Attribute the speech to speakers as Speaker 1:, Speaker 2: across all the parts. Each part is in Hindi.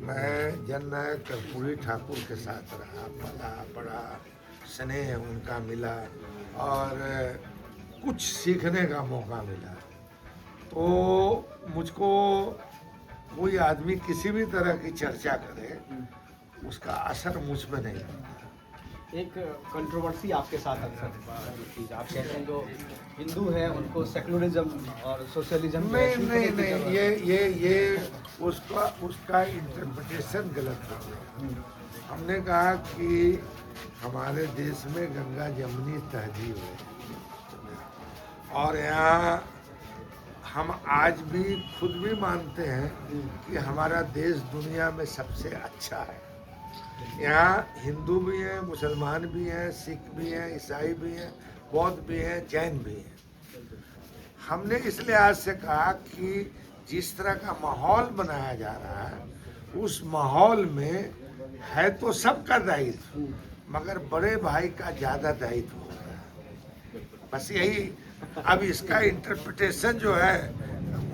Speaker 1: मैं जननायक कर्पूरी ठाकुर के साथ रहा, पला बड़ा, स्नेह उनका मिला और कुछ सीखने का मौका मिला। तो मुझको कोई आदमी किसी भी तरह की चर्चा करे, उसका असर मुझ में नहीं पड़ता।
Speaker 2: एक कंट्रोवर्सी आपके साथ अक्सर होती है, आप कहते हैं जो हिंदू हैं उनको सेकुलरिज्म और सोशलिज्म
Speaker 1: नहीं, ये उसका इंटरप्रिटेशन गलत हो गया। हमने कहा कि हमारे देश में गंगा जमुनी तहजीब है और यहाँ हम आज भी खुद भी मानते हैं कि हमारा देश दुनिया में सबसे अच्छा है। यहाँ हिंदू भी हैं, मुसलमान भी हैं, सिख भी हैं, ईसाई भी हैं, बौद्ध भी हैं, जैन भी हैं। हमने इस लिहाज से कहा कि जिस तरह का माहौल बनाया जा रहा है उस माहौल में है तो सबका दायित्व, मगर बड़े भाई का ज़्यादा दायित्व होता है। बस यही, अब इसका इंटरप्रिटेशन जो है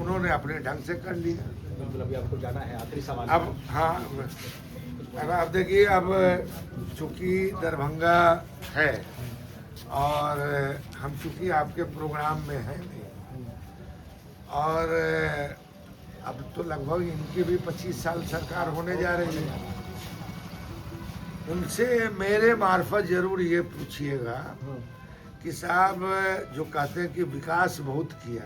Speaker 1: उन्होंने अपने ढंग से कर लिया।
Speaker 2: बिल्कुल, अभी आपको जाना है, आखिरी सवाल।
Speaker 1: अब हाँ, अब देखिए, अब चूँकि दरभंगा है और हम चूँकि आपके प्रोग्राम में हैं नहीं, और अब तो लगभग इनकी भी 25 साल सरकार होने जा रही है। उनसे मेरे मार्फत जरूर ये पूछिएगा कि साहब जो कहते हैं कि विकास बहुत किया,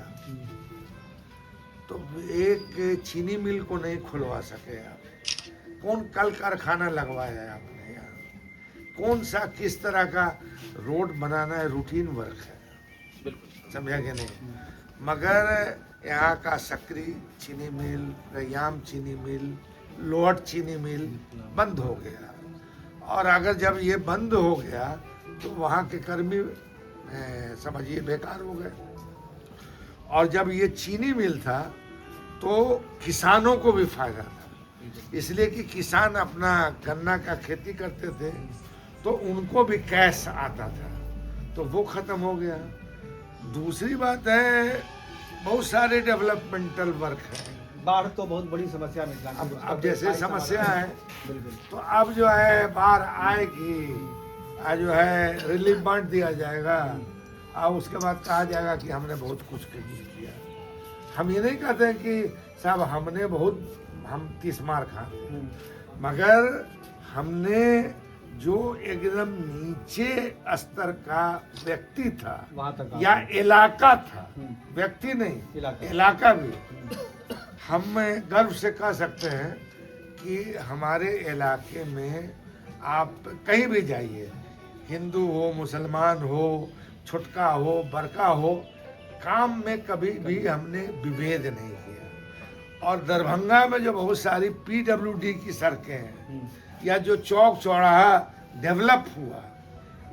Speaker 1: तो एक चीनी मिल को नहीं खुलवा सके आप? कौन कल कारखाना लगवाया है आपने यहाँ? कौन सा किस तरह का रोड बनाना है, रूटीन वर्क है, समझा कि नहीं? मगर यहाँ का सकरी चीनी मिल, रैयाम चीनी मिल, लोहट चीनी मिल बंद हो गया, और अगर जब ये बंद हो गया तो वहाँ के कर्मी समझिए बेकार हो गए। और जब ये चीनी मिल था तो किसानों को भी फायदा था, इसलिए कि किसान अपना गन्ना का खेती करते थे तो उनको भी कैश आता था, तो वो खत्म हो गया। दूसरी बात है, बहुत सारे डेवलपमेंटल वर्क है।
Speaker 2: बाढ़ तो बहुत बड़ी समस्या है।
Speaker 1: अब जैसे समस्या है तो अब जो है बाढ़ आएगी, जो है रिलीफ बांट दिया जाएगा और उसके बाद कहा जाएगा कि हमने बहुत कुछ किया। हम ये नहीं कहते हैं कि साहब हमने बहुत, हम 30 मार खाते, मगर हमने जो एकदम नीचे स्तर का व्यक्ति था या इलाका था, व्यक्ति नहीं इलाका भी, हम गर्व से कह सकते हैं कि हमारे इलाके में आप कहीं भी जाइए, हिंदू हो, मुसलमान हो, छुटका हो, बड़का हो, काम में कभी भी हमने विभेद नहीं किया। और दरभंगा में जो बहुत सारी PWD की सड़कें हैं या जो चौक चौराहा डेवलप हुआ,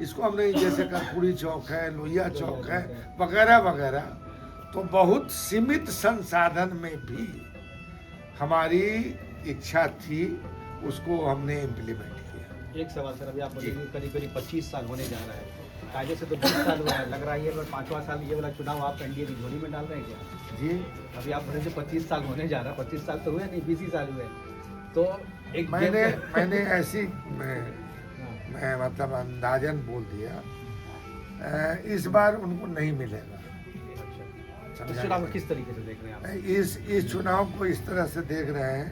Speaker 1: इसको हमने, जैसे कर्पूरी चौक है, लोहिया चौक है, वगैरह वगैरह, तो बहुत सीमित संसाधन में भी हमारी इच्छा थी, उसको हमने इम्प्लीमेंट किया।
Speaker 2: एक सवाल सर, अभी आप बोलेंगे करीब करीब 25 साल होने जा रहा है, कायदे से तो 20 साल हुआ है, लग रहा है ये 5वां साल ये वाला चुनाव आप एनडीए की झोली में डाल रहे हैं क्या?
Speaker 1: जी,
Speaker 2: अभी आप बोले 25 साल होने जा रहा है, 25 साल तो हुए नहीं, 20 ही साल हुए, तो एक
Speaker 1: मैंने ऐसी मैं मतलब अंदाजन बोल दिया, इस बार उनको नहीं मिलेगा।
Speaker 2: इस चुनाव में किस तरीके से देख रहे हैं आप?
Speaker 1: इस चुनाव को इस तरह से देख रहे हैं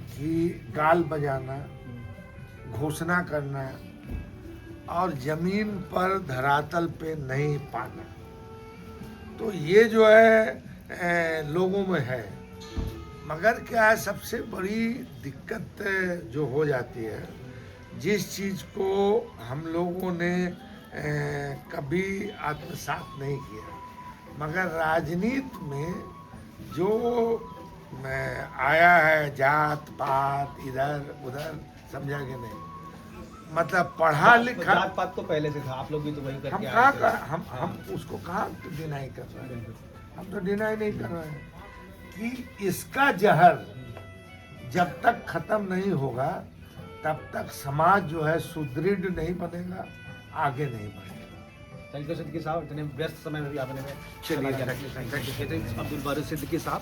Speaker 1: कि गाल बजाना, घोषणा करना और जमीन पर धरातल पे नहीं पाना, तो ये जो है लोगों में है। मगर क्या है, सबसे बड़ी दिक्कत जो हो जाती है, जिस चीज़ को हम लोगों ने कभी आत्मसात नहीं किया, मगर राजनीति में जो आया है, जात पात इधर उधर, समझा कि नहीं, मतलब पढ़ा लिखा,
Speaker 2: जात पात तो पहले से था, आप लोग भी तो वही करके
Speaker 1: हम उसको कहाँ डिनाई कर रहे हैं? हम तो डिनाई नहीं कर रहे हैं कि इसका जहर जब तक खत्म नहीं होगा तब तक समाज जो है सुदृढ़ नहीं बनेगा, आगे नहीं बढ़ेगा।
Speaker 2: थैंक यू सिद्दीकी साहब, इतने व्यस्त समय में भी आपने
Speaker 1: चलिए,
Speaker 2: अब्दुल बारी सिद्दीकी साहब।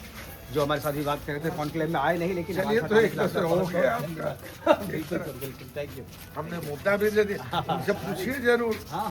Speaker 2: जो हमारे साथ भी बात कर रहे थे कॉन्क्लेव में आए नहीं, लेकिन
Speaker 1: चलिए
Speaker 2: हमारे
Speaker 1: तो
Speaker 2: साथ
Speaker 1: एक तरह से हो गया आपका।
Speaker 2: बिल्कुल सर, बिल्कुल, थैंक यू।
Speaker 1: हमने मुद्दा भी दे दिया, उनसे पूछिए जरूर।
Speaker 2: हाँ